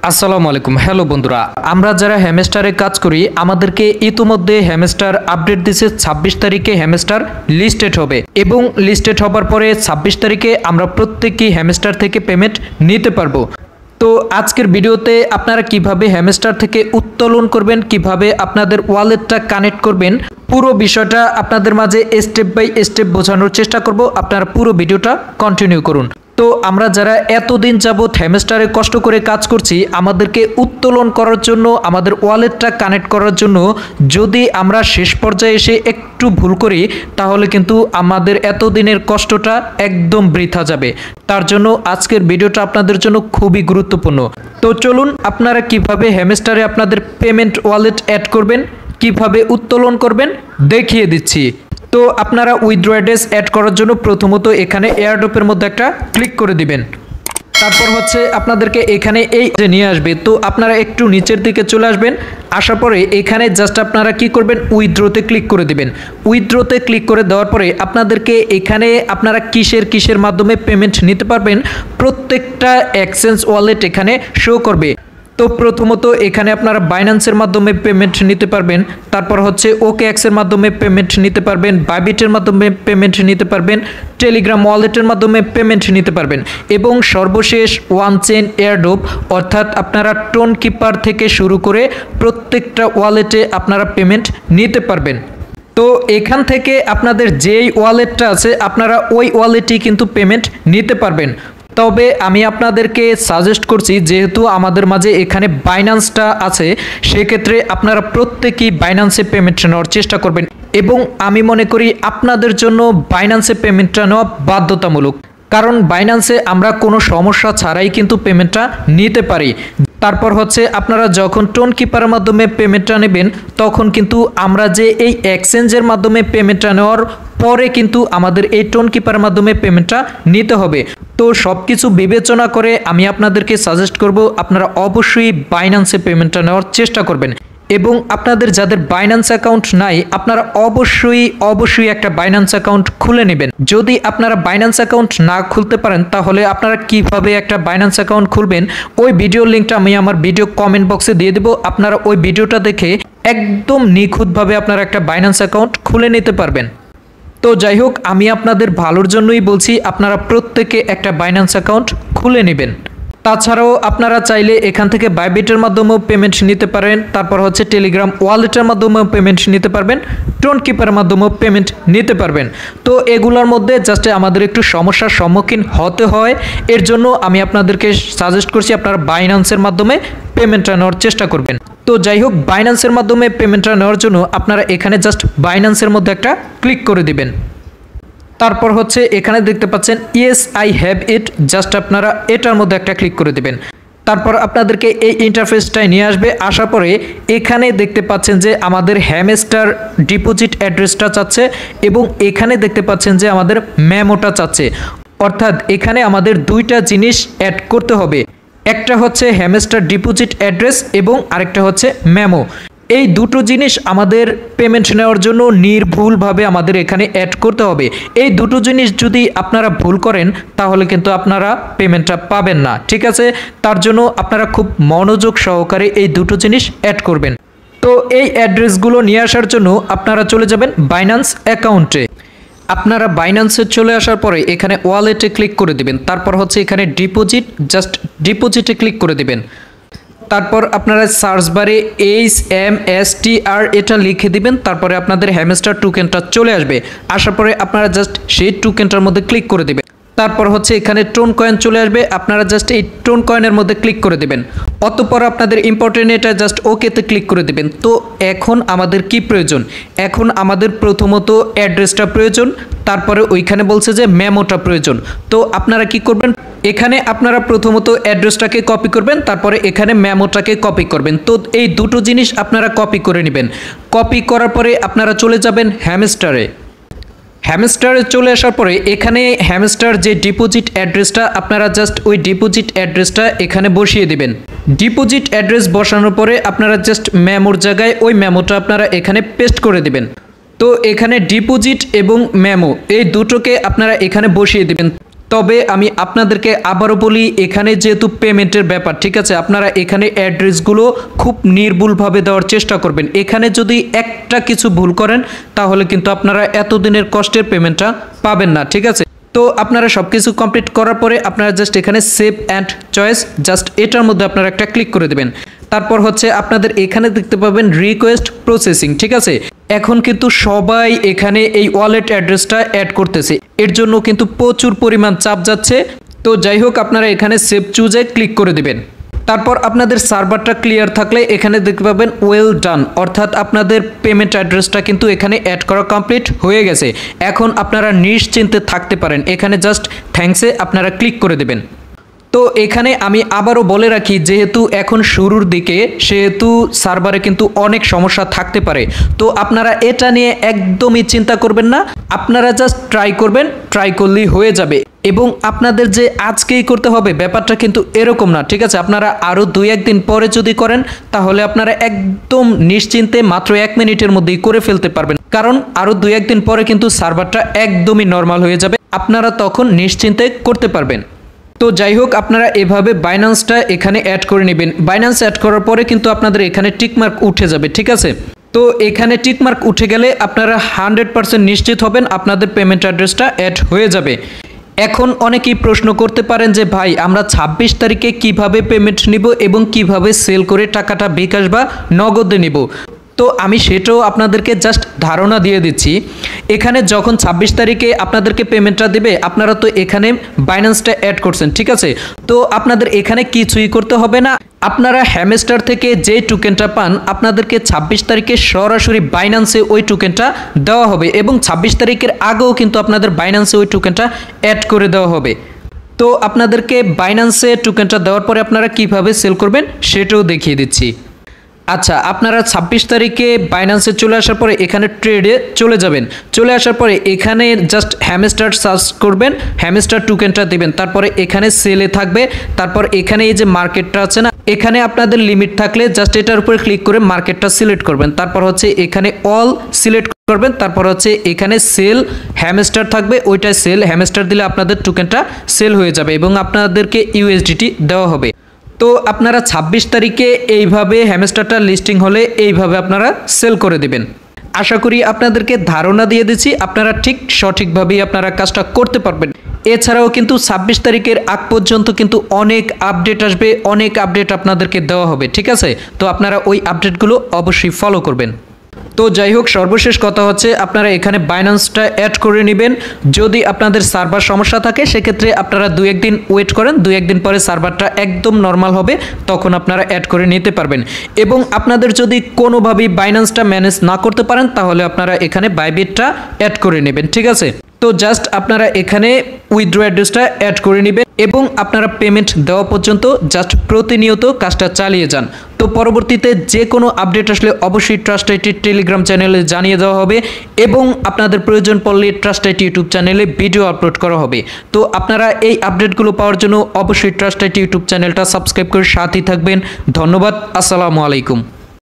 আসসালামু আলাইকুম। হ্যালো বন্ধুরা, আমরা যারা হ্যামস্টারে কাজ করি আমাদেরকে ইতিমধ্যে হ্যামস্টার আপডেট দিয়েছে 26 তারিখে হ্যামস্টার লিস্টেড হবে এবং লিস্টেড হবার পরে 26 তারিখে আমরা প্রত্যেকই হ্যামস্টার থেকে পেমেন্ট নিতে পারবো। তো আজকের ভিডিওতে আপনারা কিভাবে হ্যামস্টার থেকে উত্তোলন করবেন, কিভাবে আপনাদের ওয়ালেটটা কানেক্ট করবেন, পুরো বিষয়টা আপনাদের মাঝে স্টেপ বাই স্টেপ বোঝানোর চেষ্টা করব। আপনারা পুরো ভিডিওটা কন্টিনিউ করুন। তো আমরা যারা এতদিন যাবৎ হ্যামস্টারে কষ্ট করে কাজ করছি, আমাদেরকে উত্তোলন করার জন্য, আমাদের ওয়ালেটটা কানেক্ট করার জন্য যদি আমরা শেষ পর্যায়ে এসে একটু ভুল করি তাহলে কিন্তু আমাদের এতদিনের কষ্টটা একদম বৃথা যাবে। তার জন্য আজকের ভিডিওটা আপনাদের জন্য খুবই গুরুত্বপূর্ণ। তো চলুন আপনারা কিভাবে হ্যামস্টারে আপনাদের পেমেন্ট ওয়ালেট অ্যাড করবেন, কিভাবে উত্তোলন করবেন দেখিয়ে দিচ্ছি। তো আপনারা উইথড্র অ্যাড্রেস অ্যাড করার জন্য প্রথমত এখানে এয়ারড্রপের মধ্যে একটা ক্লিক করে দিবেন। তারপর হচ্ছে আপনাদেরকে এখানে এই যে নিয়ে আসবে, তো আপনারা একটু নিচের দিকে চলে আসবেন। আসার পরে এখানে জাস্ট আপনারা কি করবেন, উইথড্রতে ক্লিক করে দিবেন। উইথড্রতে ক্লিক করে দেওয়ার পরে আপনাদেরকে এখানে আপনারা কিসের মাধ্যমে পেমেন্ট নিতে পারবেন প্রত্যেকটা এক্সচেঞ্জ ওয়ালেট এখানে শো করবে। তো প্রথমত এখানে আপনারা বাইন্যান্সের মাধ্যমে পেমেন্ট নিতে পারবেন, তারপর হচ্ছে ওকেএক্সের মাধ্যমে পেমেন্ট নিতে পারবেন, বাইবিটের মাধ্যমে পেমেন্ট নিতে পারবেন, টেলিগ্রাম ওয়ালেটের মাধ্যমে পেমেন্ট নিতে পারবেন এবং সর্বশেষ ওয়ান চেইন এয়ারড্রপ অর্থাৎ আপনারা টোন কিপার থেকে শুরু করে প্রত্যেকটা ওয়ালেটে আপনারা পেমেন্ট নিতে পারবেন। তো এখান থেকে আপনাদের যেই ওয়ালেটটা আছে আপনারা ওই ওয়ালেটেই কিন্তু পেমেন্ট নিতে পারবেন। তবে আমি আপনাদেরকে সাজেস্ট করছি, যেহেতু আমাদের মাঝে এখানে বাইন্যান্সটা আছে, সেক্ষেত্রে আপনারা প্রত্যেকেই বাইন্যান্সে পেমেন্ট নেওয়ার চেষ্টা করবেন এবং আমি মনে করি আপনাদের জন্য বাইন্যান্সে পেমেন্টটা নেওয়া বাধ্যতামূলক, কারণ বাইন্যান্সে আমরা কোনো সমস্যা ছাড়াই কিন্তু পেমেন্টটা নিতে পারি। তারপর হচ্ছে আপনারা যখন টোন কিপারের মাধ্যমে পেমেন্টটা নেবেন তখন কিন্তু আমরা যে এই এক্সচেঞ্জের মাধ্যমে পেমেন্টটা নেওয়ার পরে কিন্তু আমাদের এই টোন কিপারের মাধ্যমে পেমেন্টটা নিতে হবে। তো সব কিছু বিবেচনা করে আমি আপনাদেরকে সাজেস্ট করব আপনারা অবশ্যই বাইন্যান্সে পেমেন্টটা নেওয়ার চেষ্টা করবেন এবং আপনাদের যাদের বাইন্যান্স অ্যাকাউন্ট নাই আপনারা অবশ্যই একটা বাইন্যান্স অ্যাকাউন্ট খুলে নেবেন। যদি আপনারা বাইন্যান্স অ্যাকাউন্ট না খুলতে পারেন তাহলে আপনারা কিভাবে একটা বাইন্যান্স অ্যাকাউন্ট খুলবেন ওই ভিডিওর লিঙ্কটা আমি আমার ভিডিও কমেন্ট বক্সে দিয়ে দেবো। আপনারা ওই ভিডিওটা দেখে একদম নিখুঁতভাবে আপনারা একটা বাইন্যান্স অ্যাকাউন্ট খুলে নিতে পারবেন। তো যাই হোক, আমি আপনাদের ভালোর জন্যই বলছি আপনারা প্রত্যেকে একটা বাইন্যান্স অ্যাকাউন্ট খুলে নেবেন। তাছাড়াও আপনারা চাইলে এখান থেকে বাইবিটের মাধ্যমেও পেমেন্ট নিতে পারেন, তারপর হচ্ছে টেলিগ্রাম ওয়ালেটের মাধ্যমেও পেমেন্ট নিতে পারবেন, টোন কিপারের মাধ্যমেও পেমেন্ট নিতে পারবেন। তো এগুলোর মধ্যে জাস্ট আমাদের একটু সমস্যার সম্মুখীন হতে হয়, এর জন্য আমি আপনাদেরকে সাজেস্ট করছি আপনারা বাইন্যান্সের মাধ্যমে পেমেন্টটা নেওয়ার চেষ্টা করবেন। তো যাই হোক, বাইন্যান্সের মাধ্যমে পেমেন্টটা নেওয়ার জন্য আপনারা এখানে জাস্ট বাইন্যান্সের মধ্যে একটা ক্লিক করে দিবেন। তারপর হচ্ছে এখানে দেখতে পাচ্ছেন yes I have it, just আপনারা এটার মধ্যে একটা ক্লিক করে দিবেন। তারপর আপনাদেরকে এই ইন্টারফেসটায় নিয়ে আসবে। আসার পরে এখানে দেখতে পাচ্ছেন যে আমাদের হ্যামস্টার ডিপোজিট অ্যাড্রেসটা চাচ্ছে এবং এখানে দেখতে পাচ্ছেন যে আমাদের মেমোটা চাচ্ছে। অর্থাৎ এখানে আমাদের দুইটা জিনিস অ্যাড করতে হবে, একটা হচ্ছে হ্যামস্টার ডিপোজিট অ্যাড্রেস এবং আরেকটা হচ্ছে মেমো। এই দুটো জিনিস আমাদের পেমেন্ট নেওয়ার জন্য নির্ভুলভাবে আমাদের এখানে অ্যাড করতে হবে। এই দুটো জিনিস যদি আপনারা ভুল করেন তাহলে কিন্তু আপনারা পেমেন্টটা পাবেন না, ঠিক আছে? তার জন্য আপনারা খুব মনোযোগ সহকারে এই দুটো জিনিস অ্যাড করবেন। তো এই অ্যাড্রেসগুলো নিয়ে আসার জন্য আপনারা চলে যাবেন বাইন্যান্স অ্যাকাউন্টে। আপনারা বাইন্যান্সে চলে আসার পরে এখানে ওয়ালেটে ক্লিক করে দিবেন, তারপর হচ্ছে এখানে ডিপোজিট, জাস্ট ডিপোজিটে ক্লিক করে দিবেন। তারপর আপনারা সার্চ বারে HMSTR এটা লিখে দিবেন, তারপরে আপনাদের হ্যামস্টার টোকেনটা চলে আসবে। আসার পরে আপনারা জাস্ট সেই টোকেনটার মধ্যে ক্লিক করে দিবেন। তারপর হচ্ছে এখানে টোন কয়েন চলে আসবে, আপনারা জাস্ট এই টোন কয়েনের মধ্যে ক্লিক করে দেবেন। অতঃপর আপনাদের ইম্পর্টেন্ট এটা জাস্ট ওকেতে ক্লিক করে দেবেন। তো এখন আমাদের কি প্রয়োজন? এখন আমাদের প্রথমত অ্যাড্রেসটা প্রয়োজন, তারপরে ওইখানে বলছে যে মেমোটা প্রয়োজন। তো আপনারা কি করবেন, এখানে আপনারা প্রথমত অ্যাড্রেসটাকে কপি করবেন, তারপরে এখানে মেমোটাকে কপি করবেন। তো এই দুটো জিনিস আপনারা কপি করে নেবেন। কপি করার পরে আপনারা চলে যাবেন হ্যামস্টারে। হ্যামস্টারে চলে আসার পরে এখানে হ্যামস্টার যে ডিপোজিট অ্যাড্রেসটা আপনারা জাস্ট ওই ডিপোজিট অ্যাড্রেসটা এখানে বসিয়ে দিবেন। ডিপোজিট অ্যাড্রেস বসানোর পরে আপনারা জাস্ট মেমোর জায়গায় ওই মেমোটা আপনারা এখানে পেস্ট করে দিবেন। তো এখানে ডিপোজিট এবং মেমো এই দুটোকে আপনারা এখানে বসিয়ে দিবেন। তবে আমি আপনাদেরকে আবারও বলি, এখানে যেহেতু পেমেন্টের ব্যাপার, ঠিক আছে, আপনারা এখানে অ্যাড্রেসগুলো খুব নির্ভুলভাবে দেওয়ার চেষ্টা করবেন। এখানে যদি একটা কিছু ভুল করেন তাহলে কিন্তু আপনারা এতদিনের কষ্টের পেমেন্টটা পাবেন না, ঠিক আছে। তো আপনারা সব কিছু কমপ্লিট করার পরে আপনারা জাস্ট এখানে সেভ অ্যান্ড চয়েস, জাস্ট এটার মধ্যে আপনারা একটা ক্লিক করে দেবেন। তারপর হচ্ছে আপনাদের এখানে দেখতে পাবেন রিকোয়েস্ট প্রসেসিং, ঠিক আছে। এখন কিন্তু সবাই এখানে এই ওয়ালেট অ্যাড্রেসটা অ্যাড করতেছে, এর জন্য কিন্তু প্রচুর পরিমাণ চাপ যাচ্ছে। তো যাই হোক, আপনারা এখানে সেভ চুজে ক্লিক করে দেবেন। তারপর আপনাদের সার্ভারটা ক্লিয়ার থাকলে এখানে দেখতে পাবেন ওয়েল ডান, অর্থাৎ আপনাদের পেমেন্ট অ্যাড্রেসটা কিন্তু এখানে অ্যাড করা কমপ্লিট হয়ে গেছে। এখন আপনারা নিশ্চিন্তে থাকতে পারেন। এখানে জাস্ট থ্যাঙ্কসে আপনারা ক্লিক করে দেবেন। তো এখানে আমি আবারও বলে রাখি, যেহেতু এখন শুরুর দিকে, সেহেতু সার্ভারে কিন্তু অনেক সমস্যা থাকতে পারে। তো আপনারা এটা নিয়ে একদমই চিন্তা করবেন না, আপনারা জাস্ট ট্রাই করবেন, ট্রাই করলেই হয়ে যাবে। এবং আপনাদের যে আজকেই করতে হবে ব্যাপারটা কিন্তু এরকম না, ঠিক আছে। আপনারা আরও 2-1 দিন পরে যদি করেন তাহলে আপনারা একদম নিশ্চিন্তে মাত্র 1 মিনিটের মধ্যেই করে ফেলতে পারবেন, কারণ আরও 2-1 দিন পরে কিন্তু সার্ভারটা একদমই নর্মাল হয়ে যাবে, আপনারা তখন নিশ্চিন্তে করতে পারবেন। তো যাই হোক, আপনারা এভাবে বাইন্যান্সটা এখানে অ্যাড করে নেবেন। বাইন্যান্স অ্যাড করার পরে কিন্তু আপনাদের এখানে টিকমার্ক উঠে যাবে, ঠিক আছে। তো এখানে টিকমার্ক উঠে গেলে আপনারা 100% নিশ্চিত হবেন আপনাদের পেমেন্ট অ্যাড্রেসটা অ্যাড হয়ে যাবে। এখন অনেকেই প্রশ্ন করতে পারেন যে ভাই, আমরা 26 তারিখে কিভাবে পেমেন্ট নিব এবং কিভাবে সেল করে টাকাটা বিকাশ বা নগদে নিব। তো আমি সেটাও আপনাদেরকে জাস্ট ধারণা দিয়ে দিচ্ছি। এখানে যখন 26 তারিখে আপনাদেরকে পেমেন্টটা দেবে, আপনারা তো এখানে বাইন্যান্সটা অ্যাড করছেন, ঠিক আছে। তো আপনাদের এখানে কিছুই করতে হবে না, আপনারা হ্যামস্টার থেকে যে টোকেনটা পান আপনাদেরকে 26 তারিখে সরাসরি বাইন্যান্সে ওই টোকেনটা দেওয়া হবে, এবং 26 তারিখের আগেও কিন্তু আপনাদের বাইন্যান্সে ওই টোকেনটা অ্যাড করে দেওয়া হবে। তো আপনাদেরকে বাইন্যান্সে টোকেনটা দেওয়ার পরে আপনারা কিভাবে সেল করবেন সেটাও দেখিয়ে দিচ্ছি। আচ্ছা, আপনারা 26 তারিখে বাইন্যান্সে চলে আসার পরে এখানে ট্রেডে চলে যাবেন। চলে আসার পরে এখানে জাস্ট হ্যামস্টার সার্চ করবেন, হ্যামস্টার টোকেনটা দিবেন, তারপরে এখানে সেলে থাকবে। তারপর এখানে এই যে মার্কেটটা আছে না, এখানে আপনাদের লিমিট থাকলে জাস্ট এটার উপরে ক্লিক করে মার্কেটটা সিলেক্ট করবেন। তারপর হচ্ছে এখানে অল সিলেক্ট করবেন। তারপর হচ্ছে এখানে সেল হ্যামস্টার থাকবে, ওইটা সেল হ্যামস্টার দিলে আপনাদের টোকেনটা সেল হয়ে যাবে এবং আপনাদেরকে ইউএসডিটি দেওয়া হবে। তো আপনারা 26 তারিখে এইভাবে হ্যামস্টারটা লিস্টিং হলে এইভাবে আপনারা সেল করে দিবেন। আশা করি আপনাদেরকে ধারণা দিয়ে দিচ্ছি, আপনারা ঠিক সঠিকভাবেই আপনারা কাজটা করতে পারবেন। এছাড়াও কিন্তু 26 তারিখের আগ পর্যন্ত কিন্তু অনেক আপডেট আসবে, অনেক আপডেট আপনাদেরকে দেওয়া হবে, ঠিক আছে। তো আপনারা ওই আপডেটগুলো অবশ্যই ফলো করবেন। তো যাই হোক, সর্বশেষ কথা হচ্ছে আপনারা এখানে বাইন্যান্সটা অ্যাড করে নেবেন। যদি আপনাদের সার্ভার সমস্যা থাকে সেক্ষেত্রে আপনারা 2-1 দিন ওয়েট করেন, 2-1 দিন পরে সার্ভারটা একদম নর্মাল হবে, তখন আপনারা অ্যাড করে নিতে পারবেন। এবং আপনাদের যদি কোনোভাবেই বাইন্যান্সটা ম্যানেজ না করতে পারেন তাহলে আপনারা এখানে বাইবিটটা অ্যাড করে নেবেন, ঠিক আছে। তো জাস্ট আপনারা এখানে উইথড্র অ্যাড্রেসটা অ্যাড করে নেবেন এবং আপনারা পেমেন্ট দেওয়া পর্যন্ত জাস্ট প্রতিনিয়ত কাজটা চালিয়ে যান। তো পরবর্তীতে যে কোনো আপডেট আসলে অবশ্যই ট্রাস্ট আইটি টেলিগ্রাম চ্যানেলে জানিয়ে দেওয়া হবে এবং আপনাদের প্রয়োজন পড়লে ট্রাস্ট আইটি ইউটিউব চ্যানেলে ভিডিও আপলোড করা হবে। তো আপনারা এই আপডেটগুলো পাওয়ার জন্য অবশ্যই ট্রাস্ট আইটি ইউটিউব চ্যানেলটা সাবস্ক্রাইব করে সাথেই থাকবেন। ধন্যবাদ, আসসালামু আলাইকুম।